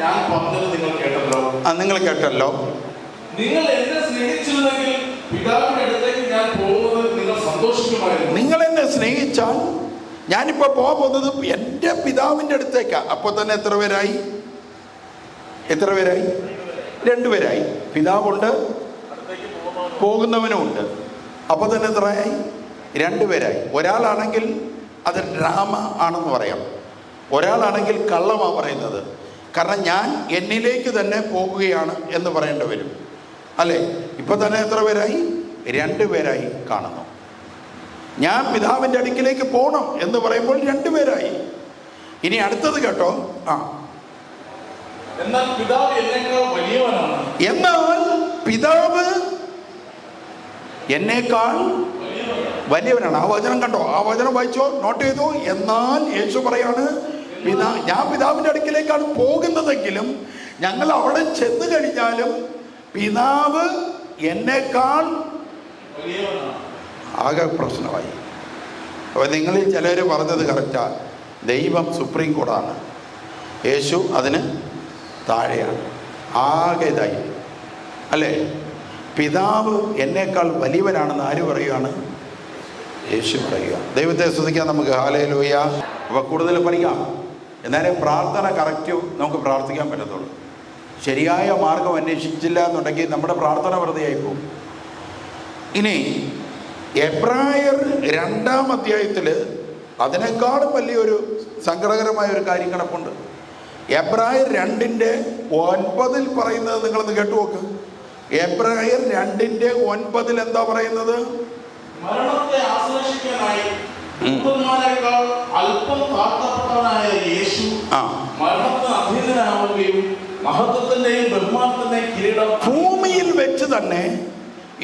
ഞാൻ പറഞ്ഞത് നിങ്ങൾ കേട്ടല്ലോ. നിങ്ങൾ കേട്ടല്ലോ. നിങ്ങൾ എന്നെ സ്നേഹിച്ചിരുന്നെങ്കിൽ പിതാവിന്റെ അടുത്തേക്ക് ഞാൻ പോകുന്നത് നിങ്ങൾ സന്തോഷിക്കുമായിരുന്നു. നിങ്ങൾ എന്നെ സ്നേഹിച്ചാൽ ഞാനിപ്പോ പോകുന്നത് എൻ്റെ പിതാവിൻ്റെ അടുത്തേക്കാ. അപ്പൊ തന്നെ എത്ര പേരായി? 2 പേരായി. പിതാവുണ്ട്, പോകുന്നവനുമുണ്ട്. അപ്പൊ തന്നെ എത്രയായി? 2 പേരായി. ഒരാളാണെങ്കിൽ അത് ഡ്രാമ ആണെന്ന് പറയാം, ഒരാളാണെങ്കിൽ കള്ളമാണ് പറയുന്നത്. കാരണം ഞാൻ എന്നിലേക്ക് തന്നെ പോകുകയാണ് എന്ന് പറയേണ്ടി വരും, അല്ലേ? ഇപ്പൊ തന്നെ എത്ര പേരായി? 2 പേരായി കാണുന്നു. ഞാൻ പിതാവിൻ്റെ അടുക്കിലേക്ക് പോകണം എന്ന് പറയുമ്പോൾ 2 പേരായി. ഇനി അടുത്തത് കേട്ടോ. എന്നാൽ പിതാവ് എന്നേക്കാൾ വലിയവനാണ്. എന്നാൽ പിതാവ് എന്നേക്കാൾ വലിയവനാണ്. ആ വചനം കണ്ടോ? ആ വചനം വായിച്ചോ, നോട്ട് ചെയ്തോ. എന്നാൽ യേശു പറയാണ്, ഞാൻ പിതാവിൻ്റെ അടുക്കിലേക്കാണ് പോകുന്നതെങ്കിലും ഞങ്ങൾ അവിടെ ചെന്ന് കഴിഞ്ഞാലും പിതാവ് എന്നേക്കാൾ ആകെ പ്രശ്നമായി. അപ്പോൾ നിങ്ങളിൽ ചിലർ പറഞ്ഞത് കറക്റ്റാ, ദൈവം സുപ്രീം കോടതിയാണ്, യേശു അതിന് താഴെയാണ്. ആകെ ഇതായി, അല്ലേ? പിതാവ് എന്നേക്കാൾ വലിയവനാണെന്ന് ആര് പറയുകയാണ്? യേശു പറയുക. ദൈവത്തെ സ്തുതിക്കാൻ നമുക്ക്. ഹല്ലേലൂയ. അപ്പോൾ കൂടുതൽ പഠിക്കാം, എന്നാലേ പ്രാർത്ഥന കറക്റ്റ് നമുക്ക് പ്രാർത്ഥിക്കാൻ പറ്റത്തുള്ളൂ. ശരിയായ മാർഗം അന്വേഷിച്ചില്ല എന്നുണ്ടെങ്കിൽ നമ്മുടെ പ്രാർത്ഥന വെറുതെയായി പോകും. ഇനി എബ്രായർ 2-ാം അധ്യായത്തിൽ അതിനേക്കാളും വലിയൊരു സങ്കടകരമായ ഒരു കാര്യം കിടപ്പുണ്ട്. എബ്രായർ 2:9 പറയുന്നത് നിങ്ങളൊന്ന് കേട്ടുനോക്ക്. എബ്രായർ 2:9 എന്താ പറയുന്നത്? മരണത്തെ ആശ്ലേഷിക്കാനായി ദൂതന്മാരെക്കാൾ അല്പം താഴ്ത്തപ്പെട്ടവനായ യേശു മരണത്തിന് അധീനനാവുകയും മഹത്വത്തിന്റെയും ബഹുമാനത്തിന്റെയും കിരീടം ഭൂമിയിൽ വെച്ച് തന്നെ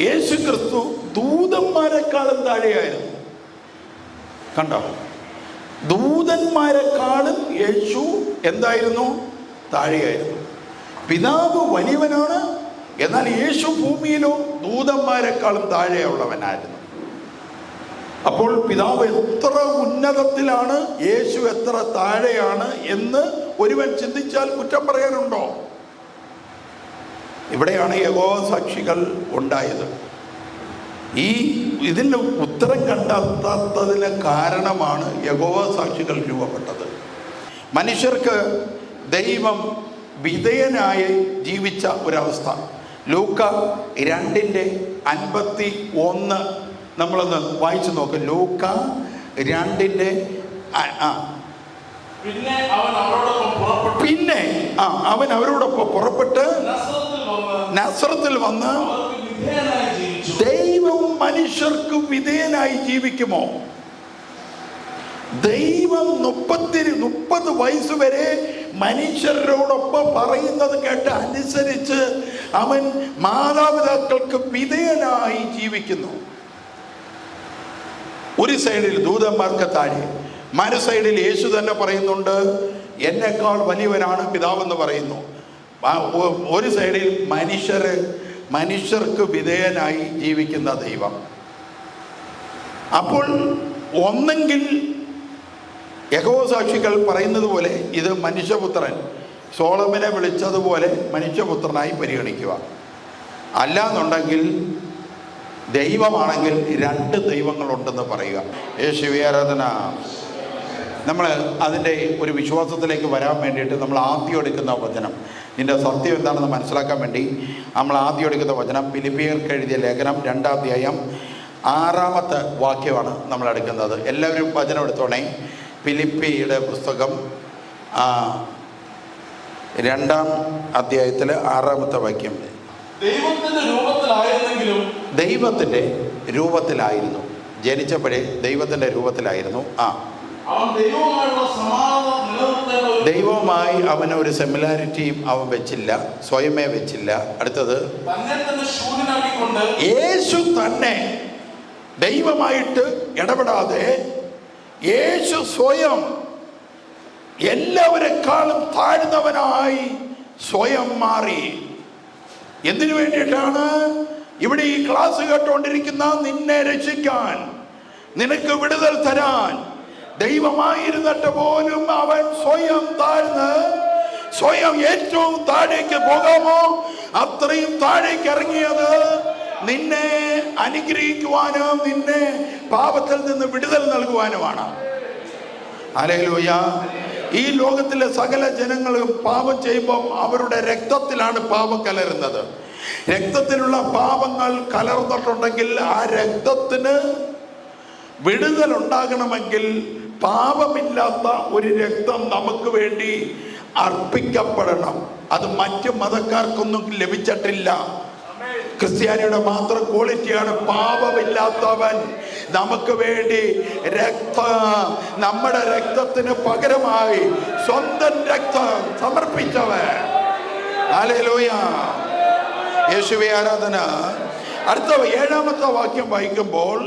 യേശു ക്രിസ്തു ദൂതന്മാരെക്കാളും താഴെയായിരുന്നു. കണ്ടോ? ദൂതന്മാരെക്കാളും യേശു എന്തായിരുന്നു? താഴെയായിരുന്നു. പിതാവ് വലിയവനാണ്, എന്നാൽ യേശു ഭൂമിയിലോ ദൂതന്മാരെക്കാളും താഴെയുള്ളവനായിരുന്നു. അപ്പോൾ പിതാവ് എത്ര ഉന്നതത്തിലാണ്, യേശു എത്ര താഴെയാണ് എന്ന് ഒരുവൻ ചിന്തിച്ചാൽ കുറ്റം പറയാനുണ്ടോ? ഇവിടെയാണ് യഹോവ സാക്ഷികൾ ഉണ്ടായത്. ഇതിന് ഉത്തരം കണ്ടെത്താത്തതിന് കാരണമാണ് യഹോവ സാക്ഷികൾ രൂപപ്പെട്ടത്. മനുഷ്യർക്ക് ദൈവം വിധേയനായി ജീവിച്ച ഒരവസ്ഥ. ലൂക്ക 2:51 നമ്മളൊന്ന് വായിച്ചു നോക്ക്. ലൂക്ക 2:. പിന്നെ അവൻ അവരോടൊപ്പം പുറപ്പെട്ട് നസറത്തിൽ വന്ന് ദൈവം മനുഷ്യർക്ക് വിധേയനായി ജീവിക്കുമോ? ദൈവം 30 വയസ്സ് വരെ മനുഷ്യരോടൊപ്പം പറയുന്നത് കേട്ട് അനുസരിച്ച് അവൻ മാതാപിതാക്കൾക്ക് വിധേയനായി ജീവിക്കുന്നു. ഒരു സൈഡിൽ ദൂതന്മാർക്ക് താഴെ, മറു സൈഡിൽ യേശു തന്നെ പറയുന്നുണ്ട്, എന്നെക്കാൾ വലിയവനാണ് പിതാവെന്ന് പറയുന്നു. ഒരു സൈഡിൽ മനുഷ്യർക്ക് വിധേയനായി ജീവിക്കുന്ന ദൈവം. അപ്പോൾ ഒന്നെങ്കിൽ യഹോവ സാക്ഷികൾ പറയുന്നത് പോലെ ഇത് മനുഷ്യപുത്രൻ, സോളമനെ വിളിച്ചതുപോലെ മനുഷ്യപുത്രനായി പരിഗണിക്കുക. അല്ലാന്നുണ്ടെങ്കിൽ ദൈവമാണെങ്കിൽ 2 ദൈവങ്ങളുണ്ടെന്ന് പറയുക. യേശുവേ ആരാധന. നമ്മൾ അതിൻ്റെ ഒരു വിശ്വാസത്തിലേക്ക് വരാൻ വേണ്ടിയിട്ട് നമ്മൾ ആദ്യം എടുക്കുന്ന വചനം, ഇതിൻ്റെ സത്യം എന്താണെന്ന് മനസ്സിലാക്കാൻ വേണ്ടി നമ്മൾ ആദ്യം എടുക്കുന്ന വചനം ഫിലിപ്പിയർക്ക് എഴുതിയ ലേഖനം 2-ാം അധ്യായം 6-ാമത്തെ വാക്യമാണ് നമ്മൾ എടുക്കുന്നത്. എല്ലാവരും വചനം എടുത്തോണേ. ഫിലിപ്പിയുടെ പുസ്തകം 2-ാം അധ്യായത്തിൽ 6-ാമത്തെ വാക്യം. ദൈവത്തിൻ്റെ രൂപത്തിലായിരുന്നു. ജനിച്ചപ്പോഴേ ദൈവത്തിൻ്റെ രൂപത്തിലായിരുന്നു. ദൈവവുമായി അവന് ഒരു സിമിലാരിറ്റിയും അവൻ വെച്ചില്ല, സ്വയമേ വെച്ചില്ല. അടുത്തത്, യേശു തന്നെ ദൈവമായിട്ട് ഇടപെടാതെ യേശു സ്വയം എല്ലാവരെക്കാളും താഴ്ന്നവനായി സ്വയം മാറി. എന്തിനു വേണ്ടിയിട്ടാണ്? ഇവിടെ ഈ ക്ലാസ് കേട്ടുകൊണ്ടിരിക്കുന്ന നിന്നെ രക്ഷിക്കാൻ, നിനക്ക് വിടുതൽ തരാൻ. ദൈവമായിരുന്നിട്ട് പോലും അവൻ സ്വയം താഴ്ന്ന് സ്വയം ഏറ്റവും താഴേക്ക് പോകാമോ അത്രയും താഴേക്ക് ഇറങ്ങിയത് നിന്നെ അനുഗ്രഹിക്കുവാനും നിന്നെ പാപത്തിൽ നിന്ന് വിടുതൽ നൽകുവാനുമാണ്. ഹല്ലേലൂയ. ഈ ലോകത്തിലെ സകല ജനങ്ങളും പാപം ചെയ്യുമ്പോൾ അവരുടെ രക്തത്തിലാണ് പാപം കലരുന്നത്. രക്തത്തിലുള്ള പാപങ്ങൾ കലർന്നിട്ടുണ്ടെങ്കിൽ ആ രക്തത്തിന് വിടുതൽ ഉണ്ടാകണമെങ്കിൽ പാപമില്ലാത്ത ഒരു രക്തം നമുക്ക് വേണ്ടി അർപ്പിക്കപ്പെടണം. അത് മറ്റു മതക്കാർക്കൊന്നും ലഭിച്ചിട്ടില്ല. ക്രിസ്ത്യാനിയുടെ മാത്രം ക്വാളിറ്റിയാണ് പാപമില്ലാത്തവൻ നമുക്ക് വേണ്ടി നമ്മുടെ രക്തത്തിന് പകരമായി സ്വന്തം രക്തം സമർപ്പിച്ചവൻ. ഹല്ലേലൂയ. യേശുവേ ആരാധന. അടുത്ത ഏഴാമത്തെ വാക്യം വായിക്കുമ്പോൾ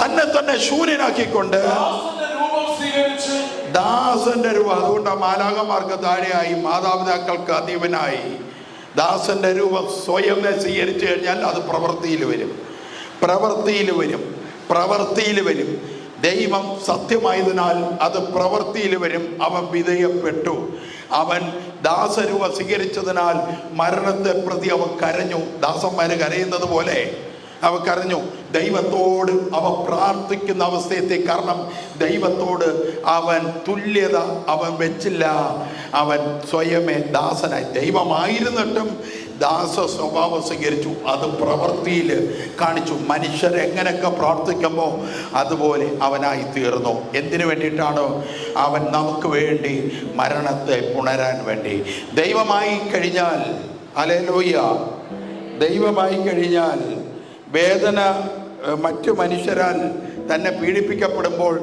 തന്നെ തന്നെ ശൂന്യനാക്കിക്കൊണ്ട് ദാസന്റെ രൂപം. അതുകൊണ്ട് മാലാഖമാർക്ക് താഴെയായി മാതാപിതാക്കൾക്ക് അധീപനായി ദാസന്റെ രൂപം സ്വയം സ്വീകരിച്ചു കഴിഞ്ഞാൽ അത് പ്രവൃത്തിയിൽ വരും. ദൈവം സത്യമായതിനാൽ അത് പ്രവൃത്തിയിൽ വരും. അവൻ വിധേയപ്പെട്ടു. അവൻ ദാസരൂപം സ്വീകരിച്ചതിനാൽ മരണത്തെ പ്രതി അവൻ കരഞ്ഞു. ദാസന്മാര് കരയുന്നത് പോലെ അവൻ കരഞ്ഞു. ദൈവത്തോട് അവൻ പ്രാർത്ഥിക്കുന്ന അവസ്ഥയെത്തി. കാരണം ദൈവത്തോട് അവൻ തുല്യത അവൻ വെച്ചില്ല. അവൻ സ്വയമേ ദാസനായി. ദൈവമായിരുന്നിട്ടും ദാസ സ്വഭാവം സ്വീകരിച്ചു. അത് പ്രവൃത്തിയിൽ കാണിച്ചു. മനുഷ്യരെങ്ങനെയൊക്കെ പ്രാർത്ഥിക്കുമ്പോൾ അതുപോലെ അവനായി തീർന്നു. എന്തിനു വേണ്ടിയിട്ടാണ്? അവൻ നമുക്ക് വേണ്ടി മരണത്തെ പുണരാൻ വേണ്ടി. ദൈവമായി കഴിഞ്ഞാൽ, ഹല്ലേലൂയ, ദൈവമായി കഴിഞ്ഞാൽ വേദന മറ്റു മനുഷ്യരാൽ തന്നെ പീഡിപ്പിക്കപ്പെടുമ്പോൾ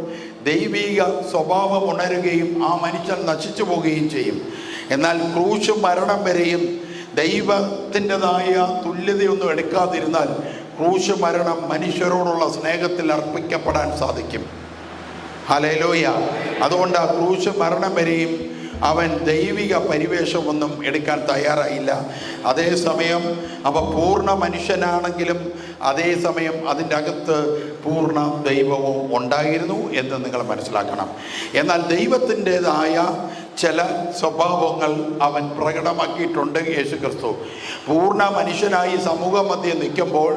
ദൈവിക സ്വഭാവം ഉണരുകയും ആ മനുഷ്യൻ നശിച്ചു പോവുകയും ചെയ്യും. എന്നാൽ ക്രൂശ് മരണം വരെയും ദൈവത്തിൻ്റെതായ തുല്യതയൊന്നും എടുക്കാതിരുന്നാൽ ക്രൂശ് മരണം മനുഷ്യരോടുള്ള സ്നേഹത്തിൽ അർപ്പിക്കപ്പെടാൻ സാധിക്കും. ഹല്ലേലൂയ. അതുകൊണ്ട് ആ ക്രൂശ് മരണം വരെയും അവൻ ദൈവിക പരിവേഷമൊന്നും എടുക്കാൻ തയ്യാറായില്ല. അതേസമയം അവ പൂർണ്ണ മനുഷ്യനാണെങ്കിലും അതേസമയം അതിൻ്റെ അകത്ത് പൂർണ്ണ ദൈവവും ഉണ്ടായിരുന്നു എന്ന് നിങ്ങൾ മനസ്സിലാക്കണം. എന്നാൽ ദൈവത്തിൻ്റെതായ ചില സ്വഭാവങ്ങൾ അവൻ പ്രകടമാക്കിയിട്ടുണ്ട് യേശുക്രിസ്തു. പൂർണ്ണ മനുഷ്യനായി സമൂഹ മധ്യേ നിൽക്കുമ്പോൾ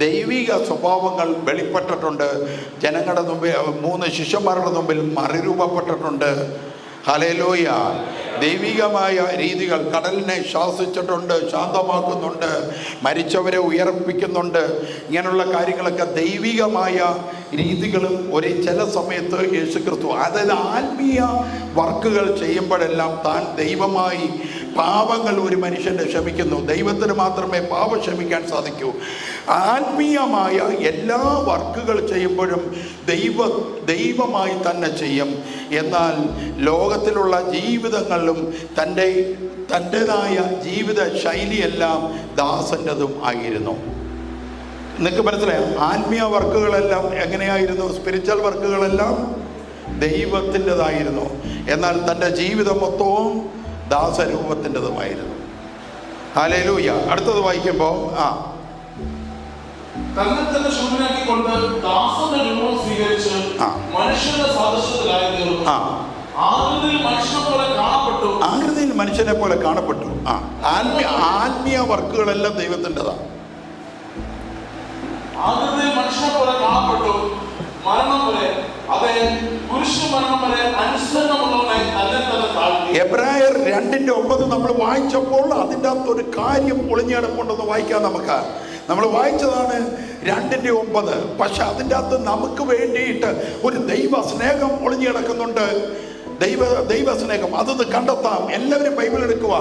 ദൈവിക സ്വഭാവങ്ങൾ വെളിപ്പെട്ടിട്ടുണ്ട്. ജനങ്ങളുടെ മുമ്പിൽ 3 ശിഷ്യന്മാരുടെ മുമ്പിൽ മറുരൂപപ്പെട്ടിട്ടുണ്ട്. ഹല്ലേലൂയ. ദൈവികമായ രീതികൾ കടലിനെ ശാസിച്ചിട്ടുണ്ട്, ശാന്തമാക്കുന്നുണ്ട്, മരിച്ചവരെ ഉയർപ്പിക്കുന്നുണ്ട്. ഇങ്ങനെയുള്ള കാര്യങ്ങളൊക്കെ ദൈവികമായ രീതികളും ഒരു ചില സമയത്ത് യേശുക്രിസ്തു, അതായത് ആത്മീയ വർക്കുകൾ ചെയ്യുമ്പോഴെല്ലാം താൻ ദൈവമായി പാപങ്ങൾ ഒരു മനുഷ്യൻ്റെ ക്ഷമിക്കുന്നു. ദൈവത്തിന് മാത്രമേ പാപം ക്ഷമിക്കാൻ സാധിക്കൂ. ആത്മീയമായ എല്ലാ വർക്കുകൾ ചെയ്യുമ്പോഴും ദൈവമായി തന്നെ ചെയ്യും. എന്നാൽ ലോകത്തിലുള്ള ജീവിതങ്ങളിലും തൻ്റെതായ ജീവിത ശൈലിയെല്ലാം ദാസൻ്റെതും ആയിരുന്നു. നിങ്ങൾക്ക് മനസ്സിലായോ? ആത്മീയ വർക്കുകളെല്ലാം എങ്ങനെയായിരുന്നു? സ്പിരിച്വൽ വർക്കുകളെല്ലാം ദൈവത്തിൻ്റെതായിരുന്നു. എന്നാൽ തൻ്റെ ജീവിതം മൊത്തവും ദാസരൂപത്തിൻ്റെതുമായിരുന്നു. ഹല്ലേലൂയ. അടുത്തത് വായിക്കുമ്പോൾ തന്നെ തന്നെ ശൂന്യനാക്കിക്കൊണ്ട് ദാസന്റെ രൂപം സ്വീകരിച്ച് മനുഷ്യന്റെ സാദൃശ്യത്തിലായി തീർന്നു. ആകൃതിയിൽ മനുഷ്യനെ പോലെ കാണപ്പെട്ടു. ആത്മീയ വർക്കുകളെല്ലാം ദൈവത്തിൻ്റെതാണ്. ആകൃതിയിൽ മനുഷ്യനെ പോലെ കാണപ്പെട്ടു. മരണം വരെ, അതെ, കുരിശു മരണം വരെ അനുസരണമുള്ളവനായി തന്നെ തന്നെ താഴ്ത്തി. എബ്രായർ 2:9 നമ്മൾ വായിച്ചപ്പോൾ അതിൻ്റെ അകത്ത് ഒരു കാര്യം ഒളിഞ്ഞിടപ്പുണ്ടെന്ന് വായിക്കാം. നമ്മൾ വായിച്ചതാണ് 2:9. പക്ഷെ അതിൻ്റെ അകത്ത് നമുക്ക് വേണ്ടിയിട്ട് ഒരു ദൈവ സ്നേഹം ഒളിഞ്ഞു കിടക്കുന്നുണ്ട്. ദൈവസ്നേഹം അതൊന്ന് കണ്ടെത്താം. എല്ലാവരും ബൈബിൾ എടുക്കുക.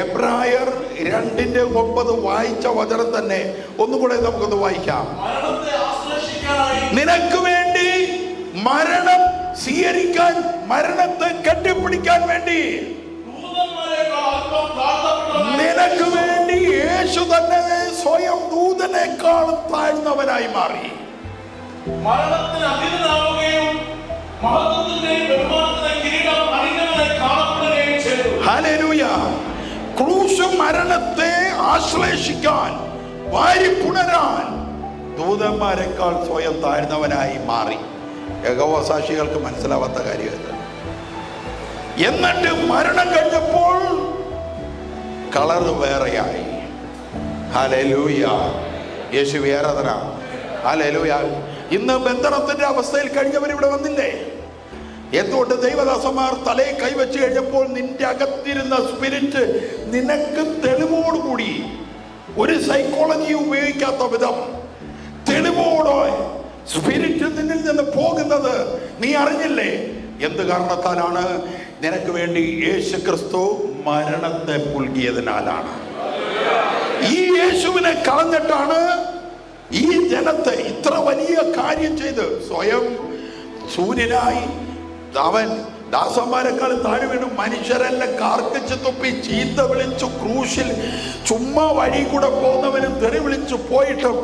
എബ്രായർ 2:9 വായിച്ച വചനം തന്നെ ഒന്നുകൂടെ നമുക്കൊന്ന് വായിക്കാം. നിനക്ക് വേണ്ടി മരണം സ്വീകരിക്കാൻ, മരണത്തെ കെട്ടിപ്പിടിക്കാൻ വേണ്ടി നിനക്ക് വേണ്ടി യേശു തന്നെ സ്വയം ദൂതനേക്കാളും താഴ്ന്നവനായി മാറി. മരണത്തിന് അധീനനാവുകയും മഹത്വത്തിന്റെയും ബഹുമാനത്തിന്റെയും കിരീടം അണിഞ്ഞവനായി കാണപ്പെടുകയും ചെയ്തു. ഹല്ലേലൂയ. ക്രൂശ് മരണത്തെ ആശ്ലേഷിക്കാൻ, വാരി പുണരാൻ ദൂതന്മാരെക്കാൾ സ്വയം താഴ്ന്നവനായി മാറി. യഹോവ സാക്ഷികൾക്ക് മനസ്സിലാവാത്ത കാര്യമല്ല. എന്നിട്ട് മരണം കഴിഞ്ഞപ്പോൾ കളറ് വേറെയായി. ഹല്ലേലൂയ, യേശുവേ ആരാധന. ഹല്ലേലൂയ. ഇന്ന് ബന്ധനത്തിന്റെ അവസ്ഥയിൽ കഴിഞ്ഞവർ ഇവിടെ വന്നില്ലേ? എന്തുകൊണ്ട്? ദൈവദാസന്മാർ തലയിൽ കൈവച്ച് കഴിഞ്ഞപ്പോൾ നിന്റെ അകത്തിരുന്ന സ്പിരിറ്റ് നിനക്ക് തെളിവോടുകൂടി, ഒരു സൈക്കോളജി ഉപയോഗിക്കാത്ത വിധം തെളിവോടെ സ്പിരിറ്റ് നിന്നിൽ നിന്ന് പോകുന്നത് നീ അറിഞ്ഞില്ലേ? എന്ത് കാരണത്താലാണ്? നിനക്ക് വേണ്ടി യേശു ക്രിസ്തു മരണത്തെ പുൽകിയതിനാലാണ്. ഈ യേശുവിനെ കളഞ്ഞിട്ടാണ് ഈ ജനത്തെ ഇത്ര വലിയ കാര്യം ചെയ്ത് സ്വയം സൂര്യനായി അവൻ ദാസന്മാരെക്കാളും താഴെ വീണു. മനുഷ്യരെല്ലാം കാർക്കിച്ച് തുപ്പി ചീത്ത വിളിച്ചു ക്രൂശിൽ ചുമ്മാ വഴി കൂടെ പോകുന്നവനും തെറി വിളിച്ചു പോയിട്ടും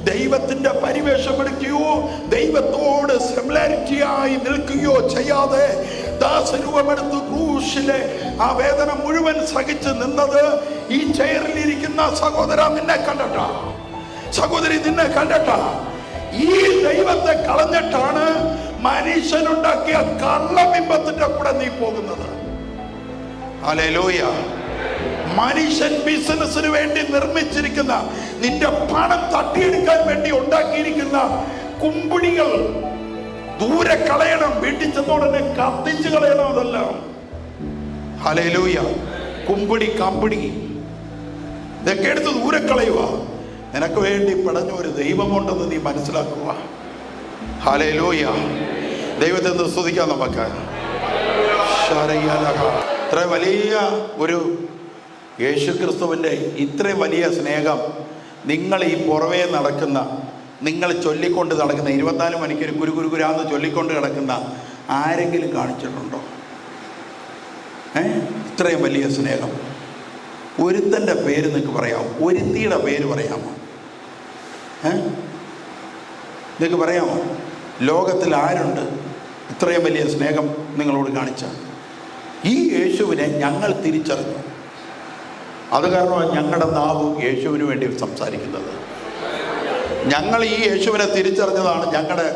ദൈവത്തിന്റെ പരിവേഷം എടുക്കുകയോ ദൈവത്തോട് സിമിലാരിറ്റിയായി നിൽക്കുകയോ ചെയ്യാതെ ദാസരൂപമെടുത്ത് ക്രൂശിലെ ആ വേദന മുഴുവൻ സഹിച്ച് നിന്നത് ഈ ചെയറിലിരിക്കുന്ന സഹോദര നിന്നെ കണ്ടട്ടാ, സഹോദരി നിന്നെ കണ്ടട്ടാ. ഈ ദൈവത്തെ കളഞ്ഞിട്ടാണ് മനുഷ്യനുണ്ടാക്കിയ കള്ളബിംബത്തിന്റെ കൂടെ നീ പോകുന്നത്. ഹല്ലേലൂയ. മനുഷ്യൻ ബിസിനസിന് വേണ്ടി നിർമ്മിച്ചിരിക്കുന്ന, നിന്റെ പണം തട്ടിയെടുക്കാൻ വേണ്ടി ഉണ്ടാക്കിയിരിക്കുന്ന കുമ്പിടികൾ ദൂരെ കളയണം. വീട്ടിൽ ചെന്നോടനെ കത്തിച്ച് കളയണം അതെല്ലാം. ഹല്ലേലൂയ. കുമ്പിടി കമ്പിടി ഇതൊക്കെ എടുത്ത് ദൂരെ കളയുക. നിനക്ക് വേണ്ടി പടഞ്ഞ ഒരു ദൈവമുണ്ടെന്ന് നീ മനസ്സിലാക്കുക. ഹല്ലേലൂയ. ദൈവത്തെ സ്തുതിക്കാം നമുക്ക്. ഇത്ര വലിയ ഒരു യേശുക്രിസ്തുവിൻ്റെ ഇത്രയും വലിയ സ്നേഹം നിങ്ങൾ ഈ പുറവേ നടക്കുന്ന, നിങ്ങൾ ചൊല്ലിക്കൊണ്ട് നടക്കുന്ന 24 മണിക്കൂർ കുരുകുരുകുരാന്ന് ചൊല്ലിക്കൊണ്ട് കിടക്കുന്ന ആരെങ്കിലും കാണിച്ചിട്ടുണ്ടോ? ഇത്രയും വലിയ സ്നേഹം. ഒരുത്തൻ്റെ പേര് നിങ്ങൾക്ക് പറയാമോ? ഒരുത്തിയുടെ പേര് പറയാമോ? നിങ്ങൾക്ക് പറയാമോ? ലോകത്തിൽ ആരുണ്ട് ഇത്രയും വലിയ സ്നേഹം നിങ്ങളോട് കാണിച്ച? ഈ യേശുവിനെ ഞങ്ങൾ തിരിച്ചറിഞ്ഞു. അത് കാരണമാണ് ഞങ്ങളുടെ നാവ് യേശുവിന് വേണ്ടി സംസാരിക്കുന്നത്. ഞങ്ങൾ ഈ യേശുവിനെ തിരിച്ചറിഞ്ഞതാണ് ഞങ്ങളുടെ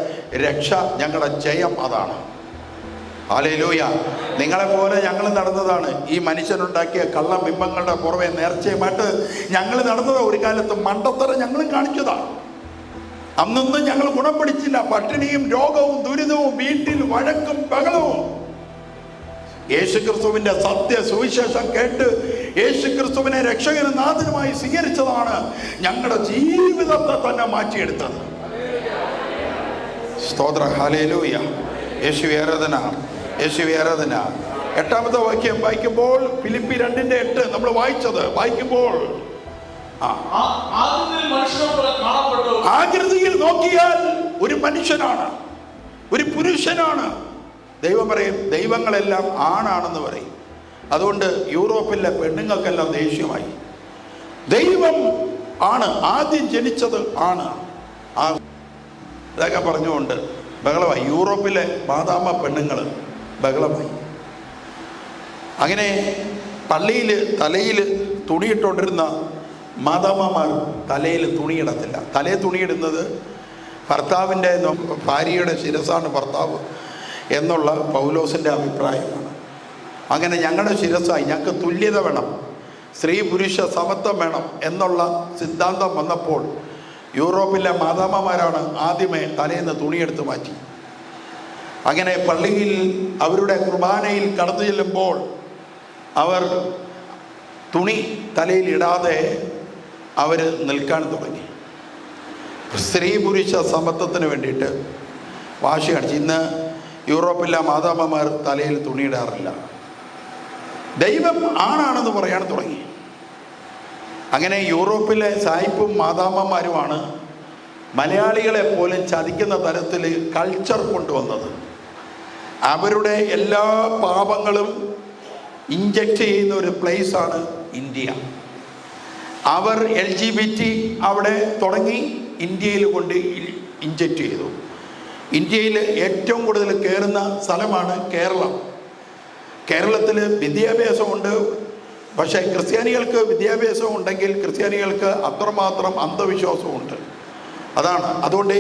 രക്ഷ, ഞങ്ങളുടെ ജയം അതാണ്. ഹല്ലേലൂയ. നിങ്ങളെപ്പോലെ ഞങ്ങൾ നടന്നതാണ്. ഈ മനുഷ്യനുണ്ടാക്കിയ കള്ളബിംബങ്ങളുടെ പുറമെ നേർച്ചയുമായിട്ട് ഞങ്ങൾ നടന്നത്. ഒരു കാലത്ത് മണ്ടത്തരം ഞങ്ങളും കാണിച്ചതാണ്. അന്നൊന്നും ഞങ്ങൾ ഗുണം പിടിച്ചില്ല. പട്ടിണിയും രോഗവും ദുരിതവും, വീട്ടിൽ വഴക്കും ബഹളവും. യേശുക്രിസ്തുവിന്റെ സത്യ സുവിശേഷം കേട്ട് യേശുക്രിസ്തുവിനെ രക്ഷകനും നാഥനുമായി സ്വീകരിച്ചതാണ് ഞങ്ങളുടെ ജീവിതത്തെ തന്നെ മാറ്റിയെടുത്തത്. സ്തോത്ര. ഹല്ലേലൂയ. യേശുവേ ആരാധന, യേശുവേ ആരാധന. 8ാമത്തെ വാക്യം വായിക്കുമ്പോൾ, ഫിലിപ്പി 2:8 നമ്മൾ വായിക്കുമ്പോൾ ആകൃതിയിൽ നോക്കിയാൽ ഒരു മനുഷ്യനാണ്, ഒരു പുരുഷനാണ്. ദൈവം പറയും ദൈവങ്ങളെല്ലാം ആണാണെന്ന് പറയും. അതുകൊണ്ട് യൂറോപ്പിലെ പെണ്ണുങ്ങൾക്കെല്ലാം ദേഷ്യമായി. ദൈവം ആണ്, ആദ്യം ജനിച്ചത് ആണ്. ഇതൊക്കെ പറഞ്ഞുകൊണ്ട് ബഹളമായി. യൂറോപ്പിലെ മാതാമ്മ പെണ്ണുങ്ങൾ ബഹളമായി. അങ്ങനെ പള്ളിയിൽ തലയിൽ തുണിയിട്ടുകൊണ്ടിരുന്ന മാതാമ്മമാർ തലയിൽ തുണിയിടത്തില്ല. തലയിൽ തുണിയിടുന്നത് ഭർത്താവിൻ്റെ, ഭാര്യയുടെ ശിരസാണ് ഭർത്താവ് എന്നുള്ള പൗലോസിൻ്റെ അഭിപ്രായമാണ്. അങ്ങനെ ഞങ്ങളുടെ ശിരസായി, ഞങ്ങൾക്ക് തുല്യത വേണം, സ്ത്രീ പുരുഷ സമത്വം വേണം എന്നുള്ള സിദ്ധാന്തം വന്നപ്പോൾ യൂറോപ്പിലെ മാതാമ്മമാരാണ് ആദ്യമേ തലേന്ന് തുണിയെടുത്ത് മാറ്റി. അങ്ങനെ പള്ളിയിൽ അവരുടെ കുർബാനയിൽ കടന്നു ചെല്ലുമ്പോൾ അവർ തുണി തലയിൽ ഇടാതെ അവർ നിൽക്കാൻ തുടങ്ങി. സ്ത്രീ പുരുഷ സമത്വത്തിന് വേണ്ടിയിട്ട് വാശി കാണിച്ചു. ഇന്ന് യൂറോപ്പിലെ മാതാമ്മമാർ തലയിൽ തുണിയിടാറില്ല. ദൈവം ആണാണെന്ന് പറയാൻ തുടങ്ങി. അങ്ങനെ യൂറോപ്പിലെ സായിപ്പും മാതാമ്മമാരുമാണ് മലയാളികളെ പോലും ചതിക്കുന്ന തരത്തിൽ കൾച്ചർ കൊണ്ടുവന്നത്. അവരുടെ എല്ലാ പാപങ്ങളും ഇഞ്ചക്ട് ചെയ്യുന്ന ഒരു പ്ലേസാണ് ഇന്ത്യ. അവർ LGBT അവിടെ തുടങ്ങി ഇന്ത്യയിൽ കൊണ്ട് ഇഞ്ചക്ട് ചെയ്തു. ഇന്ത്യയിൽ ഏറ്റവും കൂടുതൽ കയറുന്ന സ്ഥലമാണ് കേരളം. കേരളത്തിൽ വിദ്യാഭ്യാസമുണ്ട്. പക്ഷേ ക്രിസ്ത്യാനികൾക്ക് വിദ്യാഭ്യാസം ഉണ്ടെങ്കിൽ ക്രിസ്ത്യാനികൾക്ക് അത്രമാത്രം അന്ധവിശ്വാസമുണ്ട്. അതാണ്. അതുകൊണ്ട്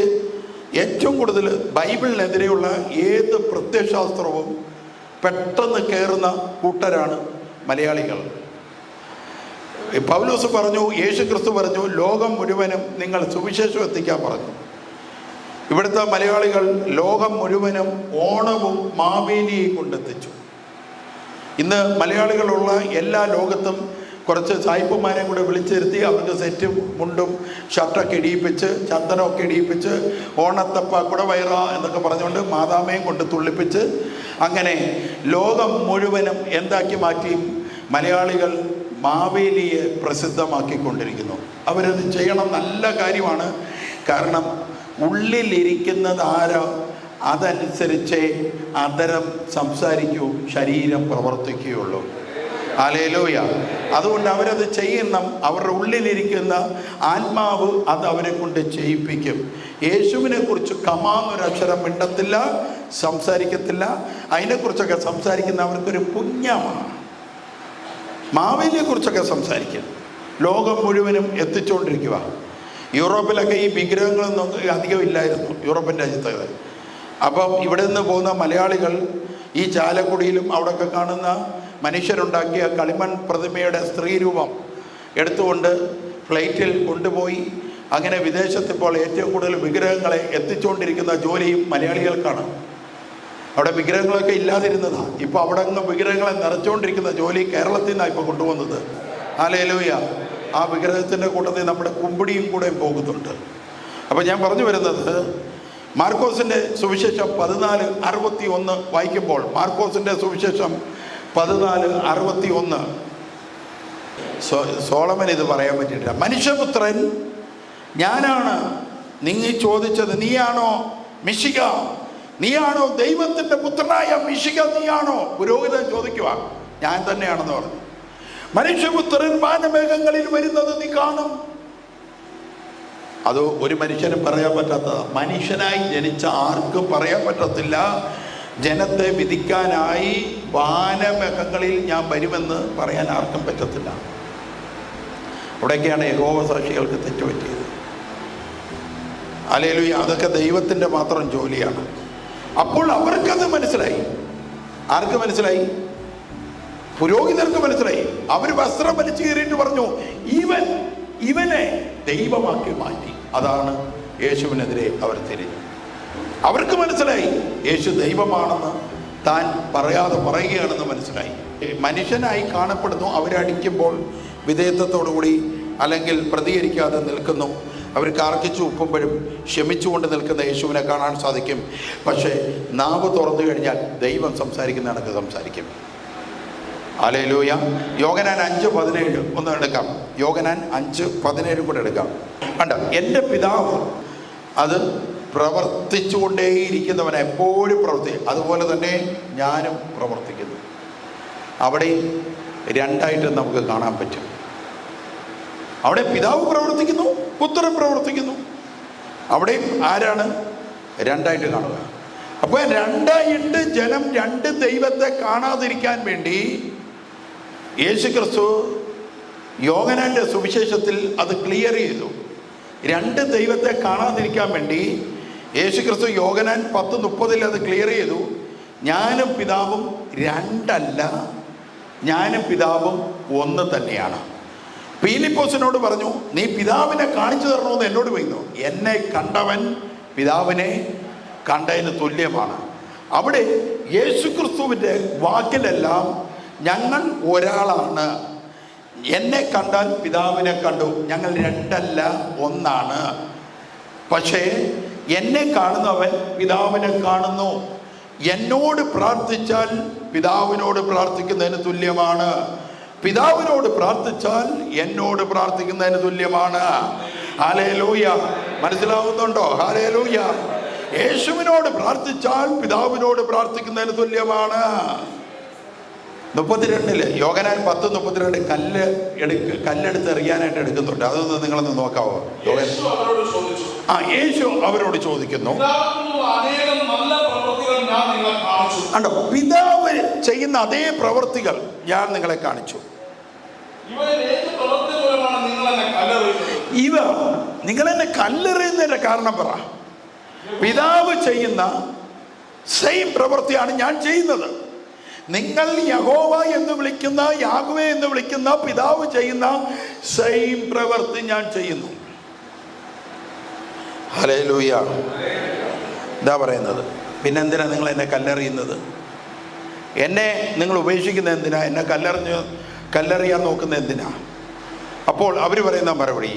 ഏറ്റവും കൂടുതൽ ബൈബിളിനെതിരെയുള്ള ഏത് പ്രത്യയശാസ്ത്രവും പെട്ടെന്ന് കയറുന്ന കൂട്ടരാണ് മലയാളികൾ. പൗലോസ് പറഞ്ഞു, യേശു ക്രിസ്തു പറഞ്ഞു, ലോകം മുഴുവനും നിങ്ങൾ സുവിശേഷം എത്തിക്കാൻ പറഞ്ഞു. ഇവിടുത്തെ മലയാളികൾ ലോകം മുഴുവനും ഓണവും മാവേലിയെയും കൊണ്ടെത്തിച്ചു. ഇന്ന് മലയാളികളുള്ള എല്ലാ ലോകത്തും കുറച്ച് സായിപ്പന്മാരെ കൂടെ വിളിച്ചിരുത്തി അവർക്ക് സെറ്റും മുണ്ടും ഷർട്ടൊക്കെ ഇടിയിപ്പിച്ച് ചന്ദനമൊക്കെ ഇടിയിപ്പിച്ച് ഓണത്തപ്പ കുടവയറ എന്നൊക്കെ പറഞ്ഞുകൊണ്ട് മാതാമയും കൊണ്ട് തുള്ളിപ്പിച്ച് അങ്ങനെ ലോകം മുഴുവനും എന്താക്കി മാറ്റി? മലയാളികൾ മാവേലിയെ പ്രസിദ്ധമാക്കിക്കൊണ്ടിരിക്കുന്നു. അവരത് ചെയ്യണം, നല്ല കാര്യമാണ്. കാരണം ഉള്ളിലിരിക്കുന്നത് ആരോ അതനുസരിച്ചേ അതരം സംസാരിക്കൂ, ശരീരം പ്രവർത്തിക്കുകയുള്ളൂ. ഹല്ലേലൂയ. അതുകൊണ്ട് അവരത് ചെയ്യണം. അവരുടെ ഉള്ളിലിരിക്കുന്ന ആത്മാവ് അത് അവരെ കൊണ്ട് ചെയ്യിപ്പിക്കും. യേശുവിനെ കുറിച്ച് കമാന്നൊരക്ഷരം മിണ്ടത്തില്ല, സംസാരിക്കത്തില്ല. അതിനെക്കുറിച്ചൊക്കെ സംസാരിക്കുന്ന അവർക്കൊരു പുണ്യമാണ്. മാവേലിയെ കുറിച്ചൊക്കെ സംസാരിക്കും. ലോകം മുഴുവനും എത്തിച്ചുകൊണ്ടിരിക്കുക. യൂറോപ്പിലൊക്കെ ഈ വിഗ്രഹങ്ങളൊന്നും അധികം ഇല്ലായിരുന്നു, യൂറോപ്യൻ രാജ്യത്ത്. അപ്പം ഇവിടെ നിന്ന് പോകുന്ന മലയാളികൾ ഈ ചാലക്കുടിയിലും അവിടെയൊക്കെ കാണുന്ന മനുഷ്യരുണ്ടാക്കിയ കളിമൺ പ്രതിമയുടെ സ്ത്രീരൂപം എടുത്തുകൊണ്ട് ഫ്ലൈറ്റിൽ കൊണ്ടുപോയി അങ്ങനെ വിദേശത്തിപ്പോൾ ഏറ്റവും കൂടുതൽ വിഗ്രഹങ്ങളെ എത്തിച്ചുകൊണ്ടിരിക്കുന്ന ജോലിയും മലയാളികൾക്കാണ്. അവിടെ വിഗ്രഹങ്ങളൊക്കെ ഇല്ലാതിരുന്നതാണ്. ഇപ്പോൾ അവിടെ അങ്ങ് വിഗ്രഹങ്ങളെ നിറച്ചുകൊണ്ടിരിക്കുന്ന ജോലി കേരളത്തിൽ നിന്നാണ് ഇപ്പോൾ കൊണ്ടുവന്നത്. ഹല്ലേലൂയ. ആ വിഗ്രഹത്തിൻ്റെ കൂട്ടത്തിൽ നമ്മുടെ കുമ്പിടിയും കൂടെ പോകുന്നുണ്ട്. അപ്പോൾ ഞാൻ പറഞ്ഞു വരുന്നത്, മാർക്കോസിൻ്റെ സുവിശേഷം 14:61 വായിക്കുമ്പോൾ, മാർക്കോസിൻ്റെ സുവിശേഷം 14:61, സോളമൻ ഇത് പറയാൻ പറ്റിയിട്ടില്ല. മനുഷ്യപുത്രൻ ഞാനാണ്, നിങ്ങൾ ചോദിച്ചത് നീയാണോ മിശിഹ, നീയാണോ ദൈവത്തിൻ്റെ പുത്രനായ മിശിഹ, നീയാണോ? പുരോഹിതൻ ചോദിക്കുക. ഞാൻ തന്നെയാണെന്ന് പറഞ്ഞു. മനുഷ്യപുത്രൻ വാനമേഘങ്ങളിൽ വരുന്നത് നീ കാണും. അത് ഒരു മനുഷ്യനും പറയാൻ പറ്റാത്ത, മനുഷ്യനായി ജനിച്ച ആർക്കും പറയാൻ പറ്റത്തില്ല. ജനത്തെ വിധിക്കാനായി വാനമേഘങ്ങളിൽ ഞാൻ വരുമെന്ന് പറയാൻ ആർക്കും പറ്റത്തില്ല. അവിടെയൊക്കെയാണ് യഹോവ സാക്ഷികൾക്ക് തെറ്റുപറ്റിയത്. ഹല്ലേലൂയ. അതൊക്കെ ദൈവത്തിൻ്റെ മാത്രം ജോലിയാണ്. അപ്പോൾ അവർക്കത് മനസ്സിലായി. ആർക്ക് മനസ്സിലായി? പുരോഹിതർക്ക് മനസ്സിലായി. അവർ വസ്ത്രം വലിച്ചു കീറിയിട്ട് പറഞ്ഞു, ഇവനെ ദൈവമാക്കി മാറ്റി. അതാണ് യേശുവിനെതിരെ അവർ തിരിഞ്ഞു. അവർക്ക് മനസ്സിലായി യേശു ദൈവമാണെന്ന്, താൻ പറയാതെ പറയുകയാണെന്ന് മനസ്സിലായി. മനുഷ്യനായി കാണപ്പെടുന്നു. അവരടിക്കുമ്പോൾ വിധേയത്വത്തോടുകൂടി അല്ലെങ്കിൽ പ്രതികരിക്കാതെ നിൽക്കുന്നു. അവർ കാർക്കിച്ചു ഉപ്പുമ്പോഴും ക്ഷമിച്ചുകൊണ്ട് നിൽക്കുന്ന യേശുവിനെ കാണാൻ സാധിക്കും. പക്ഷേ നാവ് തുറന്നു കഴിഞ്ഞാൽ ദൈവം സംസാരിക്കുന്ന കണക്ക് സംസാരിക്കും. ഹല്ലേലൂയ. യോഹന്നാൻ 5:17 ഒന്ന് എടുക്കാം. യോഹന്നാൻ 5:17 കൂടെ എടുക്കാം. കണ്ട, എൻ്റെ പിതാവ് അത് പ്രവർത്തിച്ചുകൊണ്ടേയിരിക്കുന്നവൻ എപ്പോഴും പ്രവർത്തിക്കും, അതുപോലെ തന്നെ ഞാനും പ്രവർത്തിക്കുന്നു. അവിടെയും രണ്ടായിട്ട് നമുക്ക് കാണാൻ പറ്റും. അവിടെ പിതാവ് പ്രവർത്തിക്കുന്നു, പുത്രൻ പ്രവർത്തിക്കുന്നു. അവിടെയും ആരാണ്? രണ്ടായിട്ട് കാണുക. അപ്പോൾ രണ്ടായിട്ട് ജനം രണ്ട് ദൈവത്തെ കാണാതിരിക്കാൻ വേണ്ടി യേശു ക്രിസ്തു യോഹന്നാന്റെ സുവിശേഷത്തിൽ അത് ക്ലിയർ ചെയ്തു. രണ്ട് ദൈവത്തെ കാണാതിരിക്കാൻ വേണ്ടി യേശു ക്രിസ്തു യോഹന്നാൻ 10:30 അത് ക്ലിയർ ചെയ്തു. ഞാനും പിതാവും രണ്ടല്ല, ഞാനും പിതാവും ഒന്ന് തന്നെയാണ്. പീലിപ്പോസിനോട് പറഞ്ഞു, നീ പിതാവിനെ കാണിച്ചു തരണമെന്ന് എന്നോട് പറയുന്നു. എന്നെ കണ്ടവൻ പിതാവിനെ കണ്ടതിന് തുല്യമാണ്. അവിടെ യേശു ക്രിസ്തുവിൻ്റെ വാക്കിലെല്ലാം ഞങ്ങൾ ഒരാളാണ്. എന്നെ കണ്ടാൽ പിതാവിനെ കണ്ടു. ഞങ്ങൾ രണ്ടല്ല, ഒന്നാണ്. പക്ഷേ എന്നെ കാണുന്നവൻ പിതാവിനെ കാണുന്നു. എന്നോട് പ്രാർത്ഥിച്ചാൽ പിതാവിനോട് പ്രാർത്ഥിക്കുന്നതിന് തുല്യമാണ്. പിതാവിനോട് പ്രാർത്ഥിച്ചാൽ എന്നോട് പ്രാർത്ഥിക്കുന്നതിന് തുല്യമാണ്. ഹല്ലേലൂയ. മനസ്സിലാവുന്നുണ്ടോ? ഹല്ലേലൂയ. യേശുവിനോട് പ്രാർത്ഥിച്ചാൽ പിതാവിനോട് പ്രാർത്ഥിക്കുന്നതിന് തുല്യമാണ്. 32 യോഹന്നാൻ 10:32 കല്ലെടുത്ത് എറിയാനായിട്ട് എടുക്കുന്നുണ്ട്. അതൊന്ന് നിങ്ങളൊന്ന് നോക്കാവോ? യേശു അവരോട് ചോദിക്കുന്നു, കണ്ടോ, പിതാവ് ചെയ്യുന്ന അതേ പ്രവൃത്തികൾ ഞാൻ നിങ്ങളെ കാണിച്ചു. ഇവ നിങ്ങളെന്നെ കല്ലെറിയുന്നതിന്റെ കാരണം പറ. പിതാവ് ചെയ്യുന്ന സെയിം പ്രവൃത്തിയാണ് ഞാൻ ചെയ്യുന്നത്. നിങ്ങൾ യഹോവ എന്ന് വിളിക്കുന്ന, യാഹ്വേ എന്ന് വിളിക്കുന്ന പിതാവ് ചെയ്യുന്ന സെയിം പ്രവൃത്തി ഞാൻ ചെയ്യുന്നു. ഹല്ലേലൂയ. ഇതാ പറയുന്നത്. പിന്നെന്തിനാ നിങ്ങൾ എന്നെ കല്ലെറിയുന്നത്? എന്നെ നിങ്ങൾ ഉപേക്ഷിക്കുന്ന എന്തിനാ? എന്നെ കല്ലെറിയാൻ നോക്കുന്ന എന്തിനാ? അപ്പോൾ അവർ പറയുന്ന മറുപടി,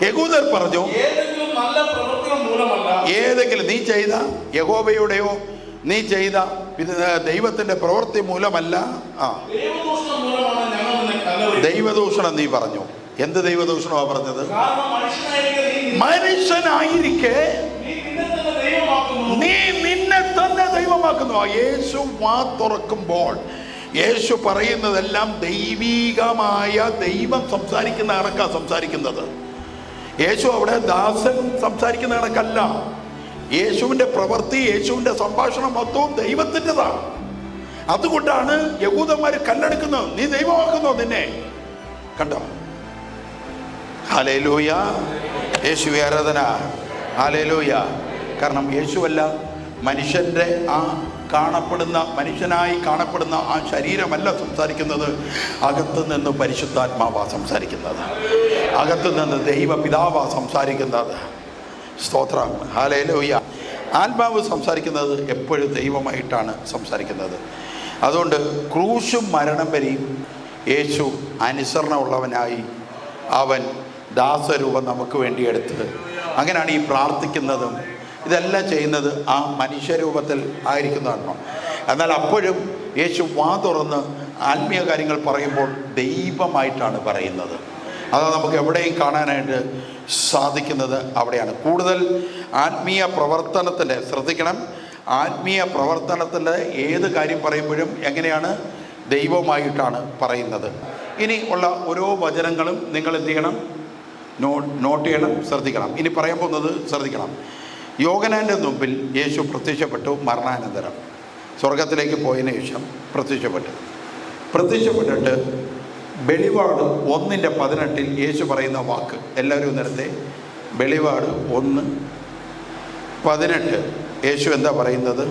യഹൂദർ പറഞ്ഞു, ഏതെങ്കിലും നീ ചെയ്ത യഹോവയുടെയോ നീ ചെയ്ത ദൈവത്തിന്റെ പ്രവൃത്തി മൂലമല്ല, ദൈവദൂഷണം നീ പറഞ്ഞു. എന്ത് ദൈവദൂഷണമാ പറഞ്ഞത്? മനുഷ്യനായിരിക്കെ നീ നിന്നെ തന്നെ ദൈവമാക്കുന്നു. യേശു വാ തുറക്കുമ്പോൾ യേശു പറയുന്നതെല്ലാം ദൈവീകമായ ദൈവം സംസാരിക്കുന്ന കണക്കാണ് സംസാരിക്കുന്നത്. യേശു അവിടെ ദാസൻ സംസാരിക്കുന്ന കണക്കല്ല. യേശുവിൻ്റെ പ്രവൃത്തി, യേശുവിൻ്റെ സംഭാഷണം മൊത്തവും ദൈവത്തിൻ്റെതാണ്. അതുകൊണ്ടാണ് യഹൂദന്മാർ കല്ലെടുക്കുന്നത്. നീ ദൈവമാക്കുന്നോ നിന്നെ? കണ്ടോ? ഹല്ലേലൂയ. യേശു ആരാധന. ഹല്ലേലൂയ. കാരണം യേശുവല്ല മനുഷ്യൻ്റെ ആ കാണപ്പെടുന്ന, മനുഷ്യനായി കാണപ്പെടുന്ന ആ ശരീരമല്ല സംസാരിക്കുന്നത്. അകത്തു നിന്ന് പരിശുദ്ധാത്മാവാ സംസാരിക്കുന്നത്. അകത്തു നിന്ന് ദൈവപിതാവാ സംസാരിക്കുന്നത്. സ്തോത്രം. ഹല്ലേലൂയ. ആത്മാവ് സംസാരിക്കുന്നത് എപ്പോഴും ദൈവമായിട്ടാണ് സംസാരിക്കുന്നത്. അതുകൊണ്ട് ക്രൂശും മരണം വരെയും യേശു അനുസരണമുള്ളവനായി അവൻ ദാസരൂപം നമുക്ക് വേണ്ടി എടുത്ത്, അങ്ങനെയാണ് ഈ പ്രാർത്ഥിക്കുന്നതും ഇതെല്ലാം ചെയ്യുന്നത് ആ മനുഷ്യരൂപത്തിൽ ആയിരിക്കുന്നതാണ്. എന്നാൽ അപ്പോഴും യേശു വാ തുറന്ന് ആത്മീയ കാര്യങ്ങൾ പറയുമ്പോൾ ദൈവമായിട്ടാണ് പറയുന്നത്. അതാണ് നമുക്ക് എവിടെയും കാണാനായിട്ട് സാധിക്കുന്നത്. അവിടെയാണ് കൂടുതൽ ആത്മീയ പ്രവർത്തനത്തിൻ്റെ, ശ്രദ്ധിക്കണം, ആത്മീയ പ്രവർത്തനത്തിൻ്റെ ഏത് കാര്യം പറയുമ്പോഴും എങ്ങനെയാണ്? ദൈവമായിട്ടാണ് പറയുന്നത്. ഇനി ഉള്ള ഓരോ വചനങ്ങളും നിങ്ങൾ എന്ത് ചെയ്യണം? നോട്ട് ചെയ്യണം, ശ്രദ്ധിക്കണം. ഇനി പറയാൻ പോകുന്നത് ശ്രദ്ധിക്കണം. യോഹന്നാൻ്റെ മുമ്പിൽ യേശു പ്രത്യക്ഷപ്പെട്ടു മരണാനന്തരം. സ്വർഗത്തിലേക്ക് പോയതിനു ശേഷം പ്രത്യക്ഷപ്പെട്ടിട്ട് വെളിപാട് 1:18 യേശു പറയുന്ന വാക്ക് എല്ലാവരും നേരത്തെ. വെളിപാട് 1:18 യേശു എന്താ പറയുന്നത്?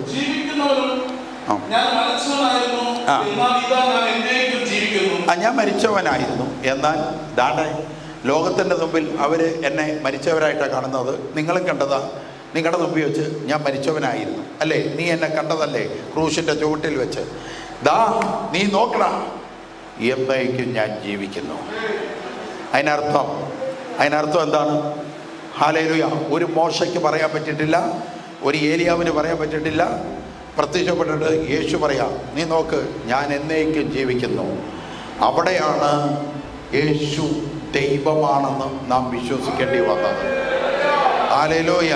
ഞാൻ മരിച്ചവനായിരുന്നു, എന്നാൽ ദാണ്ടെ ലോകത്തിൻ്റെ മുമ്പിൽ അവർ എന്നെ മരിച്ചവരായിട്ടാണ് കാണുന്നത്. നിങ്ങളും കണ്ടതാ, നിങ്ങളുടെ മുമ്പിൽ വെച്ച് ഞാൻ മരിച്ചവനായിരുന്നു അല്ലേ? നീ എന്നെ കണ്ടതല്ലേ ക്രൂശിൻ്റെ ചുവട്ടിൽ വെച്ച്? ദാ നീ നോക്കടാ, എന്നേക്കും ഞാൻ ജീവിക്കുന്നു. അതിനർത്ഥം എന്താണ്? ഹല്ലേലൂയ. ഒരു മോശയ്ക്ക് പറയാൻ പറ്റിയിട്ടില്ല, ഒരു ഏലിയാവിന് പറയാൻ പറ്റിയിട്ടില്ല. പ്രത്യക്ഷപ്പെട്ടിട്ട് യേശു പറയാം, നീ നോക്ക്, ഞാൻ എന്നേക്കും ജീവിക്കുന്നു. അവിടെയാണ് യേശു ദൈവമാണെന്ന് നാം വിശ്വസിക്കേണ്ടി വന്നത്. Hallelujah,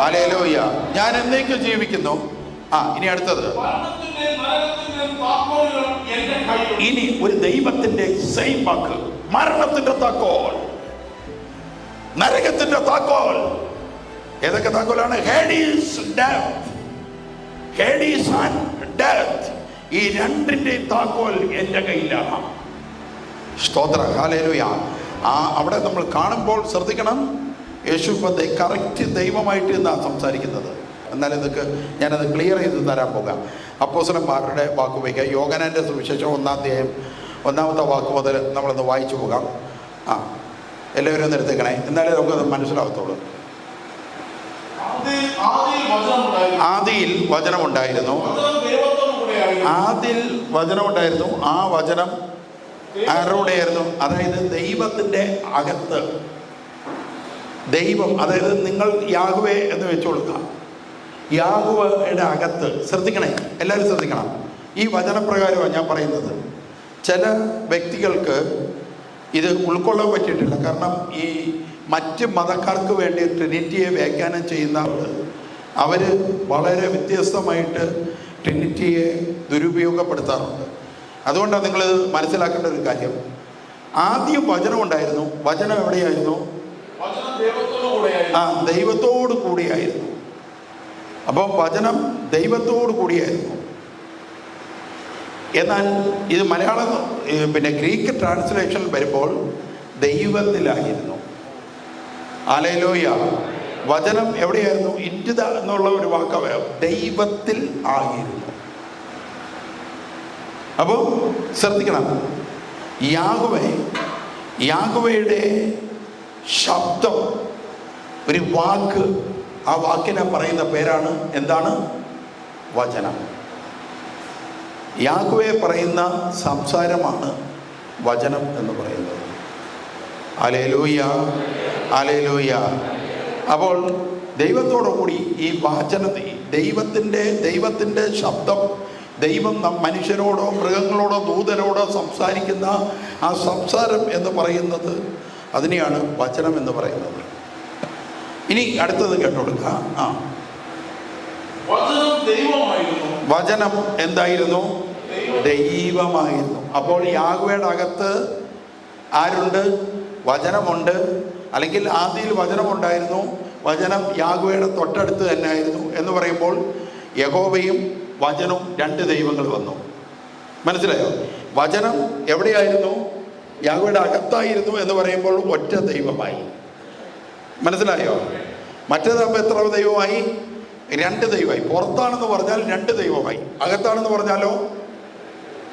hallelujah. ഞാൻ എന്നേക്കും ജീവിക്കുന്നു. ഇനി അടുത്തത്, ഇനി ഒരു ദൈവത്തിന്റെ സെയിം വാക്ക്, മരണത്തിന്റെ താക്കോൽ, നരകത്തിന്റെ താക്കോൽ. ഏതൊക്കെ താക്കോലാണ്? Hades, death. Hades and death, ഈ രണ്ടിന്റെയും താക്കോൽ എൻ്റെ കയ്യിലാണ്. സ്തോത്രം. ഹല്ലേലൂയ. അവിടെ നമ്മൾ കാണുമ്പോൾ ശ്രദ്ധിക്കണം, യേശു കറക്റ്റ് ദൈവമായിട്ട് എന്നാണ് സംസാരിക്കുന്നത്. എന്നാലും ഇതൊക്കെ ഞാനത് ക്ലിയർ ചെയ്ത് തരാൻ പോകാം. അപ്പോസ്തലന്മാരുടെ വാക്ക് വയ്ക്കുക. യോഹന്നാൻ്റെ സുവിശേഷം 1-ാം അധ്യായം 1-ാമത്തെ വാക്ക് മുതൽ നമ്മളൊന്ന് വായിച്ചു പോകാം. എല്ലാവരും ഒന്ന് എടുത്തേക്കണേ, എന്നാലേ നമുക്കത് മനസ്സിലാവത്തുള്ളൂ. ആദിയിൽ വചനമുണ്ടായിരുന്നു. ആദിയിൽ വചനമുണ്ടായിരുന്നു. ആ വചനം ആരുടെയായിരുന്നു? അതായത് ദൈവത്തിൻ്റെ അകത്ത്. ദൈവം, അതായത് നിങ്ങൾ യാഹ്വേ എന്ന് വെച്ചു കൊടുക്കുക. യാഹ്വയുടെ അകത്ത്. ശ്രദ്ധിക്കണേ, എല്ലാവരും ശ്രദ്ധിക്കണം. ഈ വചനപ്രകാരമാണ് ഞാൻ പറയുന്നത്. ചില വ്യക്തികൾക്ക് ഇത് ഉൾക്കൊള്ളാൻ പറ്റിയിട്ടില്ല. കാരണം ഈ മറ്റ് മതക്കാർക്ക് വേണ്ടി ട്രിനിറ്റിയെ വ്യാഖ്യാനം ചെയ്യുന്ന അവർ വളരെ വ്യത്യസ്തമായിട്ട് ട്രിനിറ്റിയെ ദുരുപയോഗപ്പെടുത്താറുണ്ട്. അതുകൊണ്ടാണ് നിങ്ങൾ മനസ്സിലാക്കേണ്ട ഒരു കാര്യം. ആദ്യം വചനം ഉണ്ടായിരുന്നു. വചനം എവിടെയായിരുന്നു? ദൈവത്തോടു കൂടിയായിരുന്നു. അപ്പം വചനം ദൈവത്തോടു കൂടിയായിരുന്നു. എന്നാൽ ഇത് മലയാളം ഗ്രീക്ക് ട്രാൻസ്ലേഷൻ വരുമ്പോൾ ദൈവത്തിലായിരുന്നു. ഹല്ലേലൂയ. വചനം എവിടെയായിരുന്നു? ഇന്ത്യത എന്നുള്ള ഒരു വാക്ക് ദൈവത്തിൽ ആയിരുന്നു. അപ്പോൾ ശ്രദ്ധിക്കണം, യാഹ്വയുടെ ശബ്ദം, ഒരു വാക്ക്, ആ വാക്കിനെ പറയുന്ന പേരാണ് എന്താണ്? വചനം. യാഹ്വേ പറയുന്ന സംസാരമാണ് വചനം എന്ന് പറയുന്നത്. Hallelujah, hallelujah. അപ്പോൾ ദൈവത്തോടു കൂടി ഈ വചനത്തെ, ദൈവത്തിൻ്റെ ശബ്ദം, ദൈവം മനുഷ്യരോടോ മൃഗങ്ങളോടോ ദൂതരോടോ സംസാരിക്കുന്ന ആ സംസാരം എന്ന് പറയുന്നത്, അതിനെയാണ് വചനം എന്ന് പറയുന്നത്. ഇനി അടുത്തത് കേട്ടോടുക. വചനം എന്തായിരുന്നു? ദൈവമായിരുന്നു. അപ്പോൾ യാഹ്വയുടെ അകത്ത് ആരുണ്ട്? വചനമുണ്ട്. അല്ലെങ്കിൽ ആദിയിൽ വചനമുണ്ടായിരുന്നു. വചനം യാഹ്വയുടെ തൊട്ടടുത്ത് തന്നെ ആയിരുന്നു എന്ന് പറയുമ്പോൾ യഹോവയും വചനവും രണ്ട് ദൈവങ്ങൾ വന്നു. മനസ്സിലായോ? വചനം എവിടെയായിരുന്നു? യാഹ്വയുടെ അകത്തായിരുന്നു എന്ന് പറയുമ്പോൾ ഒറ്റ ദൈവമായി. മനസ്സിലായോ? മറ്റേതപ്പോൾ എത്ര ദൈവമായി? രണ്ട് ദൈവമായി. പുറത്താണെന്ന് പറഞ്ഞാൽ രണ്ട് ദൈവമായി, അകത്താണെന്ന് പറഞ്ഞാലോ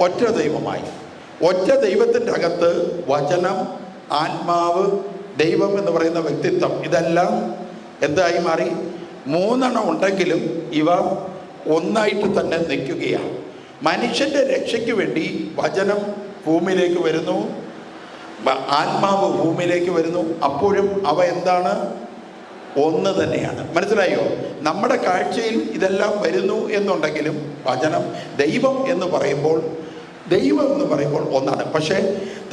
ഒറ്റ ദൈവമായി. ഒറ്റ ദൈവത്തിൻ്റെ അകത്ത് വചനം, ആത്മാവ്, ദൈവം എന്ന് പറയുന്ന വ്യക്തിത്വം, ഇതെല്ലാം എന്തായി മാറി? മൂന്നെണ്ണം ഉണ്ടെങ്കിലും ഇവ ഒന്നായിട്ട് തന്നെ നിൽക്കുകയാണ്. മനുഷ്യൻ്റെ രക്ഷയ്ക്ക് വേണ്ടി വചനം ഭൂമിയിലേക്ക് വരുന്നു, ആത്മാവ് ഭൂമിയിലേക്ക് വരുന്നു. അപ്പോഴും അവ എന്താണ്? ഒന്ന് തന്നെയാണ്. മനസ്സിലായോ? നമ്മുടെ കാഴ്ചയിൽ ഇതെല്ലാം വരുന്നു എന്നുണ്ടെങ്കിലും വചനം, ദൈവം എന്ന് പറയുമ്പോൾ ഒന്നാണ്. പക്ഷേ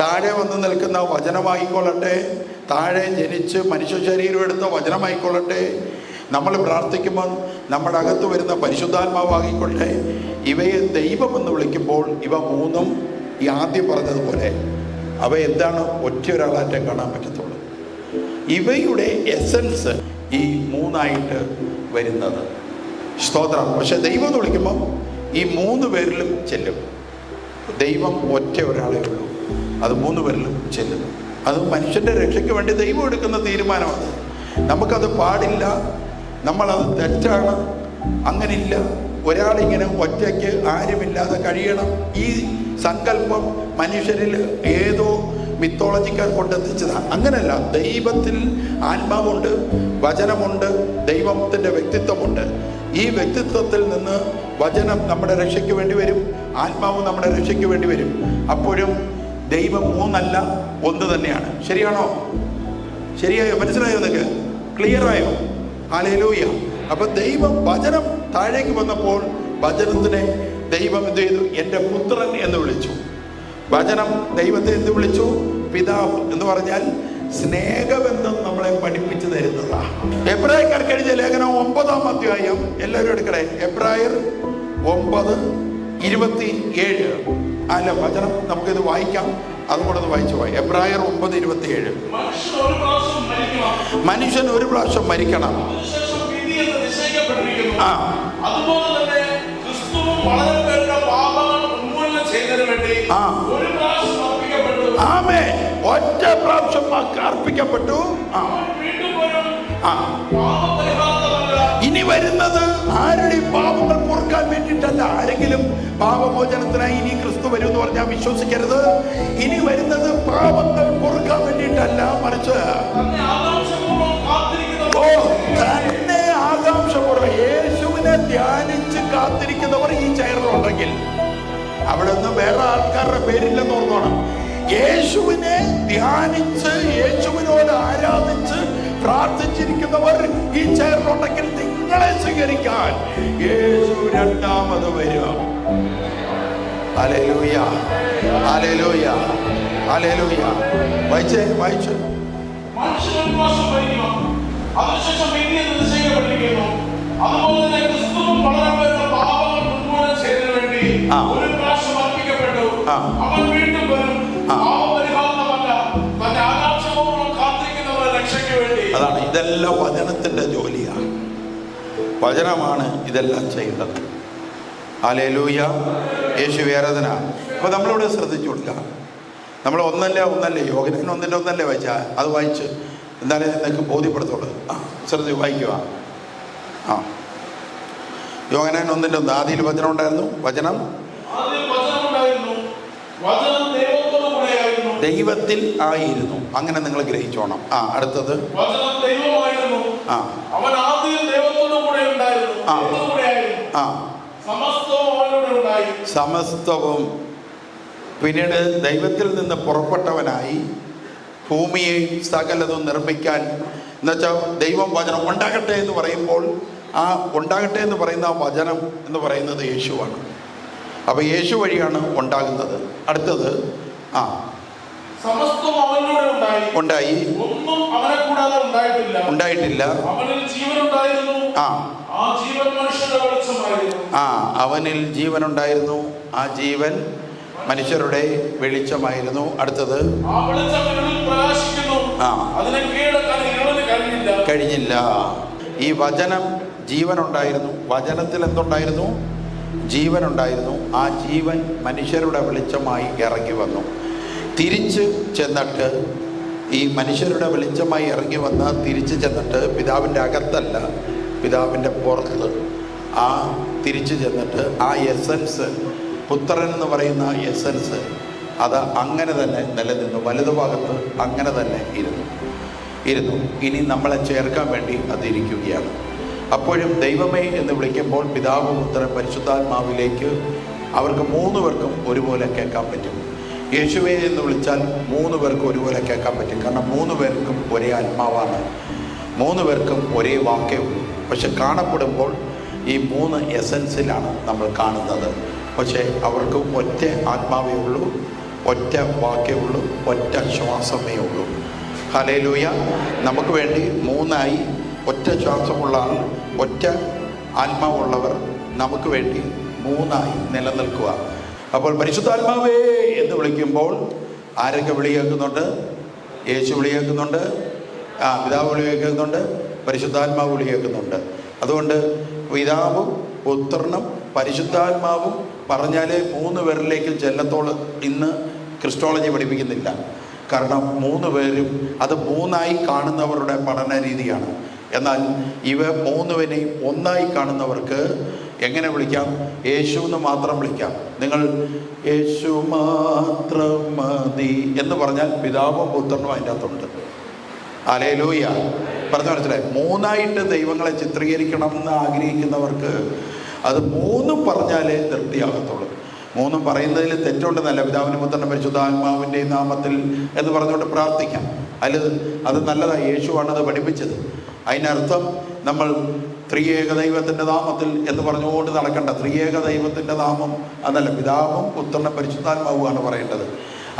താഴെ വന്ന് നിൽക്കുന്ന വചനമായിക്കൊള്ളട്ടെ, താഴെ ജനിച്ച് മനുഷ്യ ശരീരം എടുത്ത വചനമായിക്കൊള്ളട്ടെ, നമ്മൾ പ്രാർത്ഥിക്കുമ്പോൾ നമ്മുടെ അകത്ത് വരുന്ന പരിശുദ്ധാത്മാവായിക്കൊള്ളട്ടെ, ഇവയെ ദൈവമെന്ന് വിളിക്കുമ്പോൾ ഇവ മൂന്നും ഈ ആദ്യം പറഞ്ഞതുപോലെ അവ എന്താണ്? ഒറ്റ ഒരാളായിട്ട് കാണാൻ പറ്റത്തുള്ളൂ. ഇവയുടെ എസൻസ് ഈ മൂന്നായിട്ട് വരുന്നത്. സ്തോത്രം. പക്ഷെ ദൈവം എന്ന് വിളിക്കുമ്പോൾ ഈ മൂന്ന് പേരിലും ചെല്ലും. ദൈവം ഒറ്റ ഒരാളേ ഉള്ളൂ, അത് മൂന്ന് പേരിലും ചെല്ലുന്നു. അത് മനുഷ്യൻ്റെ രക്ഷയ്ക്ക് വേണ്ടി ദൈവം എടുക്കുന്ന തീരുമാനമാണ്. നമുക്കത് പാടില്ല, നമ്മളത് തെറ്റാണ്, അങ്ങനില്ല. ഒരാളിങ്ങനെ ഒറ്റയ്ക്ക് ആരുമില്ലാതെ കഴിയണം. ഈ സങ്കല്പം മനുഷ്യരിൽ ഏതോ മിത്തോളജിക്കാർ കൊണ്ടെത്തിച്ചതാണ്. അങ്ങനെയല്ല. ദൈവത്തിൽ ആത്മാവുണ്ട്, വചനമുണ്ട്, ദൈവത്തിൻ്റെ വ്യക്തിത്വമുണ്ട്. ഈ വ്യക്തിത്വത്തിൽ നിന്ന് വചനം നമ്മുടെ രക്ഷയ്ക്ക് വേണ്ടി വരും, ആത്മാവ് നമ്മുടെ രക്ഷയ്ക്ക് വേണ്ടി വരും. അപ്പോഴും ദൈവം മൂന്നല്ല, ഒന്ന് തന്നെയാണ്. ശരിയാണോ? ശരിയായോ? മനസ്സിലായോ? നിങ്ങൾക്ക് ക്ലിയറായോ? ഹല്ലേലൂയ. അപ്പൊ ദൈവം, വചനം താഴേക്ക് വന്നപ്പോൾ വചനത്തിനെ ദൈവം എന്ത് ചെയ്തു? എൻ്റെ പുത്രൻ എന്ന് വിളിച്ചു. വചനം ദൈവത്തെ എന്ത് വിളിച്ചു? പിതാവ് എന്ന് പറഞ്ഞാൽ സ്നേഹബന്ധം നമ്മളെ പഠിപ്പിച്ചു തരുന്നതാണ്. എബ്രായർക്കാർക്ക് എഴുതിയ ലേഖനം 9-ാം അധ്യായം എല്ലാവരും എടുക്കണേ. എബ്രായർ 9:27. അല്ല, വചനം നമുക്കിത് വായിക്കാം, അതുകൂടെ വായിച്ചു പോയി. എബ്രായർ 9:27. മനുഷ്യൻ ഒരു പ്രാവശ്യം മരിക്കണം. ആമേൻ. ഒറ്റ പ്രാവശ്യം അർപ്പിക്കപ്പെട്ടു. ഇനി വരുന്നത് ആരുടെയും പാപങ്ങൾ പൊറുക്കാൻ വേണ്ടിയിട്ടല്ല. ആരെങ്കിലും പാപമോചനത്തിനായി ഇനി ക്രിസ്തു വരും എന്ന് പറഞ്ഞാൽ വിശ്വസിക്കരുത്. ഇനി വരുന്നത് പാപങ്ങൾ പൊറുക്കാൻ വേണ്ടിയിട്ടല്ല, മറിച്ച് തന്നെ ആകാംക്ഷപൂർവ്വം യേശുവിനെ ധ്യാനിച്ച് കാത്തിരിക്കുന്നവർ ഈ ചെയറിലുണ്ടെങ്കിൽ അവിടെ നിന്ന് വേറെ ആൾക്കാരുടെ പേരില്ലെന്ന് ഓർത്തോണം. യേശുവിനെ ധ്യാനിച്ച് യേശുവിനോട് ആരാധിച്ച് പ്രാർത്ഥിച്ചിരിക്കുന്നവർ ഈ ചെയറിലുണ്ടെങ്കിൽ നിങ്ങളെ സ്വീകരിക്കാൻ യേശു രണ്ടാമത് വരും. Hallelujah, hallelujah, hallelujah. വായിച്ചേ, വായിച്ചു. അതാണ്, ഇതെല്ലാം വചനത്തിന്റെ ജോലിയാണ്. വചനമാണ് ഇതെല്ലാം ചെയ്യുന്നത്. ഹല്ലേലൂയ, യേശു ആരാധന. അപ്പൊ നമ്മളിവിടെ ശ്രദ്ധിച്ചു കൊടുക്കുക. നമ്മൾ ഒന്നല്ലേ യോഹന്നാൻ 1:1 വായിച്ചാൽ അത് വായിച്ച് എന്നാലേ നിങ്ങൾക്ക് ബോധ്യപ്പെടുത്തുള്ളൂ. ശ്രദ്ധിച്ച് വായിക്കുക. യോഹന്നാൻ 1:1. ആദിയിൽ വചനം ഉണ്ടായിരുന്നു, വചനം വചനം ദൈവത്തോടു കൂടെയായിരുന്നു. ദൈവത്തിൽ ആയിരുന്നു. അങ്ങനെ നിങ്ങൾ ഗ്രഹിച്ചോണം. അടുത്തത് വചനം ദൈവമായിരുന്നു. അവൻ ആദ്യം ദൈവത്തോടു കൂടെ ഉണ്ടായിരുന്നു. സമസ്തവും അവനോട് ഉണ്ടായി. സമസ്തവും പിന്നീട് ദൈവത്തിൽ നിന്ന് പുറപ്പെട്ടവനായി ഭൂമിയെയും സകലതും നിർമ്മിക്കാൻ, എന്നുവെച്ചാൽ ദൈവം വചനം ഉണ്ടാകട്ടെ എന്ന് പറയുമ്പോൾ ആ ഉണ്ടാകട്ടെ എന്ന് പറയുന്ന ആ വചനം എന്ന് പറയുന്നത് യേശുവാണ്. അപ്പോൾ യേശു വഴിയാണ് ഉണ്ടാകുന്നത്. അടുത്തത് സമസ്തം അവനിലൂടെ ഉണ്ടായി. ഒന്നും അവനെ കൂടാതെ ഉണ്ടായിട്ടില്ല. അവനിൽ ജീവൻ ഉണ്ടായിരുന്നു. ആ ജീവൻ മനുഷ്യരുടെ വെളിച്ചമായിരുന്നു. അവനിൽ ജീവൻ ഉണ്ടായിരുന്നു. ആ ജീവൻ മനുഷ്യരുടെ വെളിച്ചമായിരുന്നു. അടുത്തത് ആ വെളിച്ചം ഇരുളിൽ പ്രകാശിക്കുന്നു. അതിനെ കീഴടക്കാൻ ഇരുളിന് കഴിഞ്ഞില്ല. ഈ വചനം ജീവനുണ്ടായിരുന്നു. വചനത്തിൽ എന്തുണ്ടായിരുന്നു? ജീവനുണ്ടായിരുന്നു. ആ ജീവൻ മനുഷ്യരുടെ വെളിച്ചമായി ഇറങ്ങി വന്നു. തിരിച്ച് ചെന്നിട്ട് ഈ മനുഷ്യരുടെ വെളിച്ചമായി ഇറങ്ങി വന്ന് തിരിച്ച് ചെന്നിട്ട് പിതാവിൻ്റെ അകത്തല്ല, പിതാവിൻ്റെ പുറത്ത് തിരിച്ച് ചെന്നിട്ട് ആ എസൻസ്, പുത്രൻ എന്ന് പറയുന്ന എസൻസ് അത് അങ്ങനെ തന്നെ നിലനിന്നു. വലതുഭാഗത്ത് അങ്ങനെ തന്നെ ഇരുന്നു. ഇനി നമ്മളെ ചേർക്കാൻ വേണ്ടി അതിരിക്കുകയാണ്. അപ്പോഴും ദൈവമേ എന്ന് വിളിക്കുമ്പോൾ പിതാവ്, പുത്രൻ, പരിശുദ്ധാത്മാവിലേക്ക് അവർക്ക് 3 പേർക്കും ഒരുപോലെ കേൾക്കാൻ പറ്റും. യേശുവേ എന്ന് വിളിച്ചാൽ 3 പേർക്കും ഒരുപോലെ കേൾക്കാൻ പറ്റും. കാരണം 3 പേർക്കും ഒരേ ആത്മാവാണ്, 3 പേർക്കും ഒരേ വാക്കേ ഉള്ളൂ. പക്ഷെ കാണപ്പെടുമ്പോൾ ഈ 3 എസൻസിലാണ് നമ്മൾ കാണുന്നത്. പക്ഷേ അവർക്ക് ഒറ്റ ആത്മാവേ ഉള്ളൂ, ഒറ്റ വാക്കേ ഉള്ളൂ, ഒറ്റ ശ്വാസമേ ഉള്ളൂ. ഹല്ലേലൂയ. നമുക്ക് വേണ്ടി 3ആയി ഒറ്റ ശ്വാസമുള്ള ആൾ, ഒറ്റ ആത്മാവുള്ളവർ നമുക്ക് വേണ്ടി 3ആയി നിലനിൽക്കുക. അപ്പോൾ പരിശുദ്ധാത്മാവേ എന്ന് വിളിക്കുമ്പോൾ ആരൊക്കെ വിളി കേൾക്കുന്നുണ്ട്? യേശു വിളി കേൾക്കുന്നുണ്ട്, പിതാവ് വിളി കേൾക്കുന്നുണ്ട്, പരിശുദ്ധാത്മാവ് വിളി കേൾക്കുന്നുണ്ട്. അതുകൊണ്ട് പിതാവും പുത്രനും പരിശുദ്ധാത്മാവും പറഞ്ഞാലേ 3 പേരിലേക്ക് ചെല്ലത്തോളം ഇന്ന് ക്രിസ്റ്റോളജി പഠിപ്പിക്കുന്നില്ല. കാരണം 3 പേരും അത് 3ആയി കാണുന്നവരുടെ പഠന രീതിയാണ്. എന്നാൽ ഇവ 3വിനെയും ഒന്നായി കാണുന്നവർക്ക് എങ്ങനെ വിളിക്കാം? യേശു എന്ന് മാത്രം വിളിക്കാം. നിങ്ങൾ യേശു മാത്രം മതി എന്ന് പറഞ്ഞാൽ പിതാവും പുത്രനും അതിൻ്റെ അകത്തുണ്ട്. ഹല്ലേലൂയ. പറഞ്ഞു മനസ്സിലായി? 3ആയിട്ട് ദൈവങ്ങളെ ചിത്രീകരിക്കണം എന്ന് ആഗ്രഹിക്കുന്നവർക്ക് അത് 3ഉം പറഞ്ഞാലേ തൃപ്തിയാകത്തുള്ളൂ. 3ഉം പറയുന്നതിൽ തെറ്റുണ്ടെന്നല്ല. പിതാവിൻ്റെ പുത്രൻ്റെ പരിശുദ്ധാത്മാവിൻ്റെ നാമത്തിൽ എന്ന് പറഞ്ഞുകൊണ്ട് പ്രാർത്ഥിക്കാം. അത് നല്ലതാണ്. യേശുവാണ് അത് പഠിപ്പിച്ചത്. അതിനർത്ഥം നമ്മൾ ത്രിയേക ദൈവത്തിൻ്റെ നാമത്തിൽ എന്ന് പറഞ്ഞുകൊണ്ട് നടക്കണ്ട. ത്രിയേക ദൈവത്തിൻ്റെ നാമം അതല്ല, പിതാവും പുത്രനും പരിശുദ്ധാത്മാവുമാണ് പറയേണ്ടത്.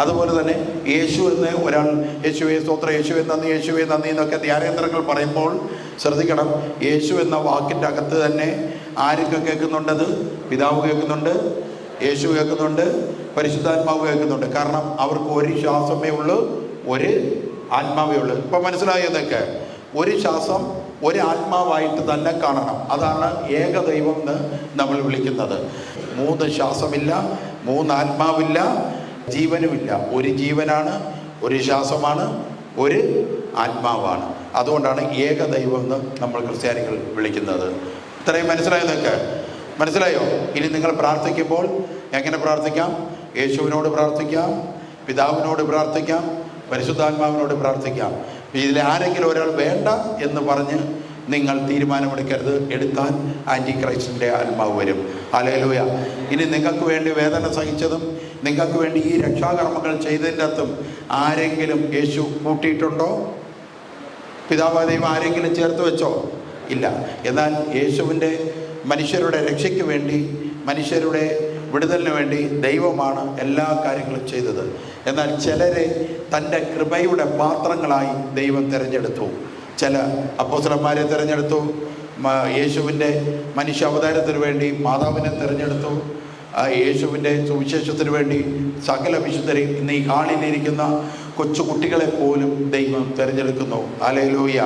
അതുപോലെ തന്നെ യേശു എന്ന് ഒരാൾ യേശുവേ സ്തോത്രം, യേശുവേ നന്ദി, യേശുവേ നന്ദി എന്നൊക്കെ ധ്യാനേന്ദ്രങ്ങൾ പറയുമ്പോൾ ശ്രദ്ധിക്കണം. യേശു എന്ന വാക്കിൻ്റെ അകത്ത് തന്നെ ആരൊക്കെ കേൾക്കുന്നുണ്ടത്? പിതാവ് കേൾക്കുന്നുണ്ട്, യേശു കേൾക്കുന്നുണ്ട്, പരിശുദ്ധാത്മാവ് കേൾക്കുന്നുണ്ട്. കാരണം അവർക്ക് ഒരു ശ്വാസമേ ഉള്ളൂ, ഒരു ആത്മാവേ ഉള്ളൂ. ഇപ്പം മനസ്സിലായോ? എന്നൊക്കെ ഒരു ശ്വാസം ഒരു ആത്മാവായിട്ട് തന്നെ കാണണം. അതാണ് ഏകദൈവം എന്ന് നമ്മൾ വിളിക്കുന്നത്. 3 ശ്വാസമില്ല, 3 ആത്മാവില്ല, ജീവനുമില്ല. ഒരു ജീവനാണ്, ഒരു ശ്വാസമാണ്, ഒരു ആത്മാവാണ്. അതുകൊണ്ടാണ് ഏകദൈവം എന്ന് നമ്മൾ ക്രിസ്ത്യാനികൾ വിളിക്കുന്നത്. ഇത്രയും മനസ്സിലായതൊക്കെ മനസ്സിലായോ? ഇനി നിങ്ങൾ പ്രാർത്ഥിക്കുമ്പോൾ എങ്ങനെ പ്രാർത്ഥിക്കാം? യേശുവിനോട് പ്രാർത്ഥിക്കാം, പിതാവിനോട് പ്രാർത്ഥിക്കാം, പരിശുദ്ധാത്മാവിനോട് പ്രാർത്ഥിക്കാം. ഇതിൽ ആരെങ്കിലും ഒരാൾ വേണ്ട എന്ന് പറഞ്ഞ് നിങ്ങൾ തീരുമാനമെടുക്കരുത്. എടുത്താൽ ആൻറ്റി ക്രൈസ്റ്റിൻ്റെ ആത്മാവ് വരും. ഹല്ലേലൂയ. ഇനി നിങ്ങൾക്ക് വേണ്ടി വേദന സഹിച്ചതും നിങ്ങൾക്ക് വേണ്ടി ഈ രക്ഷാകർമ്മങ്ങൾ ചെയ്തതിൻ്റെ അകത്തും ആരെങ്കിലും യേശു കൂട്ടിയിട്ടുണ്ടോ? പിതാവായ ദൈവം ആരെങ്കിലും ചേർത്ത് വെച്ചോ? ഇല്ല. എന്നാൽ യേശുവിൻ്റെ മനുഷ്യരുടെ രക്ഷയ്ക്ക് വേണ്ടി, മനുഷ്യരുടെ വിടുതലിന് വേണ്ടി ദൈവമാണ് എല്ലാ കാര്യങ്ങളും ചെയ്തത്. എന്നാൽ ചിലരെ തൻ്റെ കൃപയുടെ പാത്രങ്ങളായി ദൈവം തിരഞ്ഞെടുത്തു. ചില അപ്പോസ്തലന്മാരെ തിരഞ്ഞെടുത്തു, യേശുവിൻ്റെ മനുഷ്യ അവതാരത്തിന് വേണ്ടി മാതാവിനെ തിരഞ്ഞെടുത്തു, യേശുവിൻ്റെ സുവിശേഷത്തിന് വേണ്ടി സകല വിശുദ്ധരെയും ഇന്ന് ഈ ഹാളിലിരിക്കുന്ന കൊച്ചു കുട്ടികളെ പോലും ദൈവം തിരഞ്ഞെടുക്കുന്നു. ഹല്ലേലൂയ.